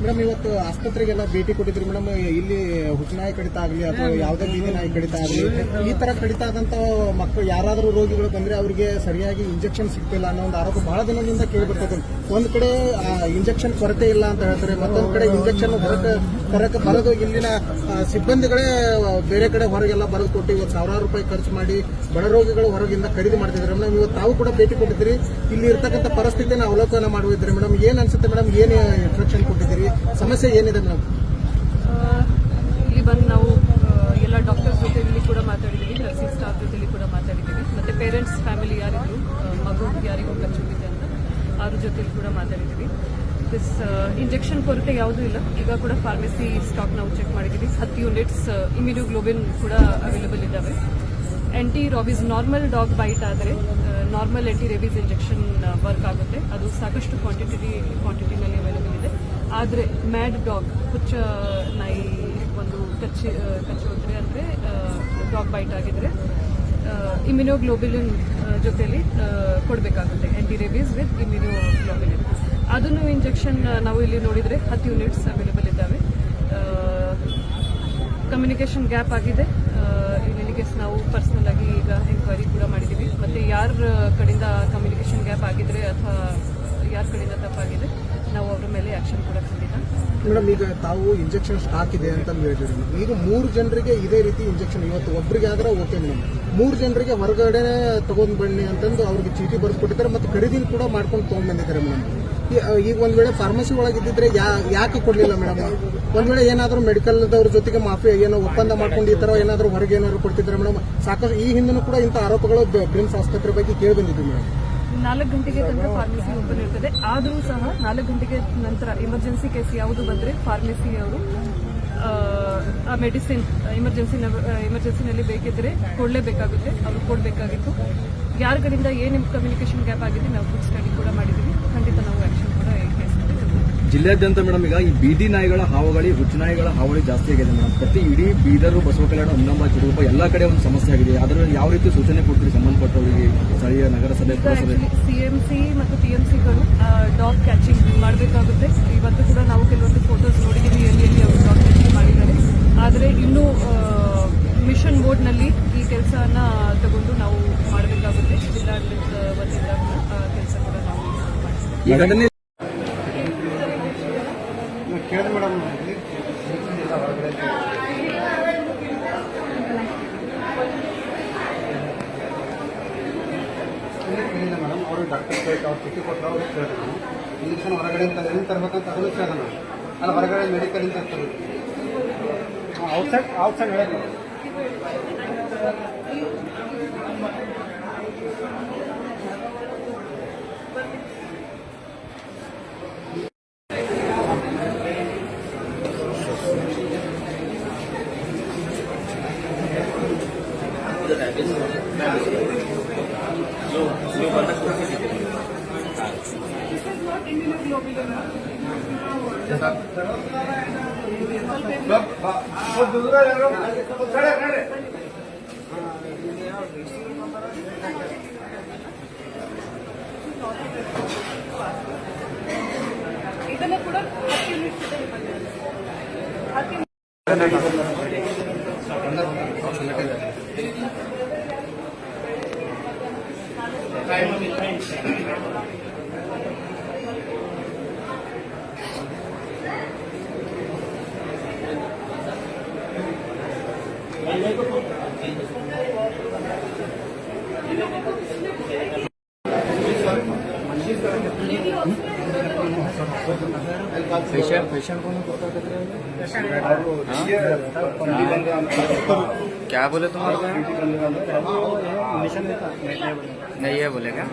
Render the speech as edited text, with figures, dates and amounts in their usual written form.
Madam ಇವತ್ತು ಆಸ್ಪತ್ರೆಗೆಲ್ಲ ಭೇಟಿ ಕೊಟ್ಟಿದ್ರಿ madam. ಇಲ್ಲಿ ಹುಚ್ಚನಾಯಿ ಕಡಿತ ಆಗಲಿ ಅಥವಾ ಯಾವುದೇ ಬೀದಿ ನಾಯಿ ಕಡಿತ ಆಗಲಿ ಈ ತರ ಕಡಿತ ಆದಂತ ಮಕ್ಕಳು ಯಾರಾದರೂ ರೋಗಿಗಳು ಬಂದ್ರೆ ಅವರಿಗೆ ಸರಿಯಾಗಿ ಇಂಜೆಕ್ಷನ್ ಸಿಗ್ತಿಲ್ಲ ಅನ್ನೋ ಒಂದು ಆರೋಪ ಬಹಳ ದಿನದಿಂದ ಕೇಳಿ ಬರ್ತದೆ. ಒಂದ್ ಕಡೆ ಇಂಜೆಕ್ಷನ್ ಕೊರತೆ ಇಲ್ಲ ಅಂತ ಹೇಳ್ತಾರೆ, ಮತ್ತೊಂದ್ ಕಡೆ ಇಂಜೆಕ್ಷನ್ ತರಕ್ಕೆ ಬರೋದು ಇಲ್ಲಿನ ಸಿಬ್ಬಂದಿಗಳೇ ಬೇರೆ ಕಡೆ ಹೊರಗೆಲ್ಲ ಬರೆದು ಕೊಟ್ಟು ಇವತ್ತು ಸಾವಿರಾರು ರೂಪಾಯಿ ಖರ್ಚು ಮಾಡಿ ಬಡ ರೋಗಿಗಳು ಹೊರಗಿಂದ ಖರೀದಿ ಮಾಡ್ತಿದ್ದಾರೆ ಮೇಡಮ್. ಇವತ್ತು ತಾವು ಕೂಡ ಭೇಟಿ ಕೊಟ್ಟಿದ್ದೀರಿ, ಇಲ್ಲಿ ಇರ್ತಕ್ಕಂಥ ಪರಿಸ್ಥಿತಿನ ಅವಲೋಕನ ಮಾಡಿದ್ರಿ ಮೇಡಮ್. ಏನ್ ಅನ್ಸುತ್ತೆ ಮೇಡಮ್, ಏನು ಇನ್ಸ್ಟ್ರಕ್ಷನ್ ಕೊಟ್ಟಿದ್ದೀರಿ, ಸಮಸ್ಯೆ ಏನಿದೆ ಮೇಡಮ್? ಇಲ್ಲಿ ಬಂದು ನಾವು ಎಲ್ಲ ಡಾಕ್ಟರ್ಸ್ ಜೊತೆಲಿ ಕೂಡ ಮಾತಾಡಿದ್ದೀವಿ, ನರ್ಸಿಂಗ್ ಸ್ಟಾಫ್ ಜೊತೆಲಿ ಕೂಡ ಮಾತಾಡಿದ್ದೀವಿ, ಮತ್ತೆ ಪೇರೆಂಟ್ಸ್ ಫ್ಯಾಮಿಲಿ ಯಾರಿದ್ರು ಮಗು ಯಾರಿಗೂ ಕಚ್ಚಿದೆ ಅಂತ ಅವ್ರ ಜೊತೆಲಿ ಕೂಡ ಮಾತಾಡಿದ್ದೀವಿ. ದಿಸ್ ಇಂಜೆಕ್ಷನ್ ಕೊರತೆ ಯಾವುದೂ ಇಲ್ಲ. ಈಗ ಕೂಡ ಫಾರ್ಮಸಿ ಸ್ಟಾಕ್ ನಾವು ಚೆಕ್ ಮಾಡಿದ್ದೀವಿ. 10 ಯೂನಿಟ್ಸ್ ಇಮ್ಯುನೋಗ್ಲೋಬಿನ್ ಕೂಡ ಅವೈಲೇಬಲ್ ಇದ್ದಾವೆ. Anti rabies normal dog bite ಆದರೆ normal anti rabies injection work ಆಗುತ್ತೆ. ಅದು ಸಾಕಷ್ಟು ಕ್ವಾಂಟಿಟಿನಲ್ಲಿ ಅವೈಲೇಬಲ್ ಇದೆ. ಆದರೆ ಮ್ಯಾಡ್ ಡಾಗ್ ಹುಚ್ಚ ನಾಯಿ ಒಂದು ಕಚ್ಚೋದ್ರೆ ಅಂದರೆ ಡಾಗ್ ಬೈಟ್ ಆಗಿದ್ರೆ ಇಮ್ಯುನೋಗ್ಲೋಬಿಲಿನ್ ಜೊತೆಲಿ ಕೊಡಬೇಕಾಗುತ್ತೆ, ಆಂಟಿ ರೇಬೀಸ್ ವಿತ್ ಇಮ್ಯುನೋಗ್ಲೋಬಿಲಿನ್. ಅದನ್ನು ಇಂಜೆಕ್ಷನ್ ನಾವು ಇಲ್ಲಿ ನೋಡಿದರೆ 10 ಯೂನಿಟ್ಸ್ ಅವೈಲೇಬಲ್ ಇದ್ದಾವೆ. ಕಮ್ಯುನಿಕೇಷನ್ ಗ್ಯಾಪ್ ಆಗಿದೆ. ಇಲ್ಲಿಗೆ ನಾವು ಪರ್ಸನಲ್ ಆಗಿ ಈಗ ಎಂಕ್ವೈರಿ ಕೂಡ ಮಾಡಿದ್ದೀವಿ. ಮತ್ತು ಯಾರ ಕಡೆಯಿಂದ ಕಮ್ಯುನಿಕೇಷನ್ ಗ್ಯಾಪ್ ಆಗಿದ್ರೆ ಅಥವಾ ಯಾರ ಕಡೆಯಿಂದ ತಪ್ಪಾಗಿದೆ ನಾವು ಅವರ ಮೇಲೆ ಆಕ್ಷನ್ ಕೂಡ ಖಂಡಿತ. ಮೇಡಮ್, ಈಗ ತಾವು ಇಂಜೆಕ್ಷನ್ ಸ್ಟಾಕ್ ಇದೆ ಅಂತ ಹೇಳಿದ್ರಿ. ಈಗ 3 ಜನರಿಗೆ ಇದೇ ರೀತಿ ಇಂಜೆಕ್ಷನ್ ಇವತ್ತು ಒಬ್ಬರಿಗೆ ಆದ್ರೆ ಓಕೆ ಮೇಡಮ್, 3 ಜನರಿಗೆ ಹೊರಗಡೆ ತಗೊಂಡ್ ಬನ್ನಿ ಅಂತಂದು ಅವ್ರಿಗೆ ಚೀಟಿ ಬರೆಸ್ಕೊಟ್ಟಿದ್ದಾರೆ ಮತ್ತು ಖರೀದಿ ಕೂಡ ಮಾಡ್ಕೊಂಡು ತೊಗೊಂಡ್ಬಂದಿದ್ದಾರೆ ಮೇಡಮ್. ಈಗ ಒಂದ್ ವೇಳೆ ಫಾರ್ಮಸಿ ಒಳಗಿದ್ದಿದ್ರೆ ಯಾಕೆ ಕೊಡ್ಲಿಲ್ಲ ಮೇಡಮ್? ಒಂದ್ ವೇಳೆ ಏನಾದರೂ ಮೆಡಿಕಲ್ದವ್ರ ಜೊತೆಗೆ ಮಾಫಿ ಏನೋ ಒಪ್ಪಂದ ಮಾಡ್ಕೊಂಡು ಈ ತರ ಏನಾದರೂ ಹೊರಗೆ ಏನಾದ್ರು ಕೊಡ್ತಿದ್ರೆ ಮೇಡಮ್? ಸಾಕಷ್ಟು ಈ ಹಿಂದೂ ಕೂಡ ಇಂಥ ಆರೋಪಗಳು ಬ್ರಿಮ್ಸ್ ಆಸ್ಪತ್ರೆ ಬಗ್ಗೆ ಕೇಳಿ ಬಂದಿದ್ವಿ ಮೇಡಮ್. 4 ಗಂಟೆಗೆ ತನಕ ಫಾರ್ಮಸಿ ಓಪನ್ ಇರ್ತದೆ. ಆದರೂ ಸಹ 4 ಗಂಟೆಗೆ ನಂತರ ಎಮರ್ಜೆನ್ಸಿ ಕೇಸ್ ಯಾವುದು ಬಂದರೆ ಫಾರ್ಮಸಿಯವರು ಆ ಮೆಡಿಸಿನ್ ಎಮರ್ಜೆನ್ಸಿನಲ್ಲಿ ಬೇಕಿದ್ರೆ ಕೊಡಲೇಬೇಕಾಗುತ್ತೆ. ಅವರು ಕೊಡಬೇಕಾಗಿತ್ತು. ಯಾರ ಕಡೆಯಿಂದ ಏನು ಕಮ್ಯುನಿಕೇಷನ್ ಗ್ಯಾಪ್ ಆಗಿದೆ ನಾವು ಫುಡ್ ಸ್ಟಡಿ ಕೂಡ ಮಾಡಿದ್ದೀವಿ. ಖಂಡಿತ ನಾವು ಆಕ್ಷನ್ ಕೂಡ ಜಿಲ್ಲೆಯಾದ್ಯಂತ ಮೇಡಮ್ ಈಗ ಈ ಬೀದಿ ನಾಯಿಗಳ ಹಾವಳಿ, ಹುಚ್ಚು ನಾಯಿಗಳ ಹಾವಳಿ ಜಾಸ್ತಿ ಆಗಿದೆ ಮೇಡಮ್. ಪ್ರತಿ ಇಡೀ ಬೀದರು, ಬಸವ ಕಲ್ಯಾಣ, ಹುಮ್ನಾಬಾದ್, ಚಿರುಗುಪ್ಪ ಎಲ್ಲ ಕಡೆ ಒಂದು ಸಮಸ್ಯೆ ಆಗಿದೆ. ಅದರಲ್ಲಿ ಯಾವ ರೀತಿ ಸೂಚನೆ ಕೊಡ್ತೀರಿ ಸಂಬಂಧಪಟ್ಟವರಿಗೆ, ಸ್ಥಳೀಯ ನಗರಸಭೆ, ಪುರಸಭೆ? ಸಿಎಂಸಿ ಮತ್ತು ಟಿಎಂಸಿಗಳು ಡಾಗ್ ಕ್ಯಾಚಿಂಗ್ ಮಾಡಬೇಕಾಗುತ್ತೆ. ಇವತ್ತು ಕೂಡ ನಾವು ಕೆಲವೊಂದು ಫೋಟೋಸ್ ನೋಡಿದ್ದೀವಿ ಎಲ್ಲಿ ಅವರು ಡಾಗ್ ಕ್ಯಾಚಿಂಗ್ ಮಾಡಿದ್ದಾರೆ. ಆದರೆ ಇನ್ನೂ ಮಿಷನ್ ಮೋಡ್ನಲ್ಲಿ ಈ ಕೆಲಸನ ತಗೊಂಡು ನಾವು ಮಾಡಬೇಕಾಗುತ್ತೆ. ಜಿಲ್ಲಾಡಳಿತ ವತಿಯಿಂದ ಕೆಲಸ ಕೂಡ ನಾವು ಮಾಡ್ತೀವಿ. ಕೇಳಿದ್ರೆ ಮೇಡಮ್ ಮೇಡಮ್ ಅವರು ಡಾಕ್ಟರ್ ಕೇಳ್ತಾ ಅವ್ರು ಚುಟ್ಟಿ ಕೊಟ್ಟರು, ಅವ್ರಿಗೆ ಕೇಳಿದ್ರು ಇಂಜೆಕ್ಷನ್ ಹೊರಗಡೆ ತರಬೇಕಂತ ಅದನ್ನು ಕೇಳಿದ ನಾನು. ಅಲ್ಲಿ ಹೊರಗಡೆ ಮೆಡಿಕಲಿಂದ ತರಬೇಕು, ಔಟ್ಸೈಡ್ ಹೇಳಬೇಕು. ಇದನ್ನು ಕೂಡ 10 ಯೂನಿಟ್ಸ್ पेशेंट को क्या बोले तुम्हारे नहीं है बोले क्या?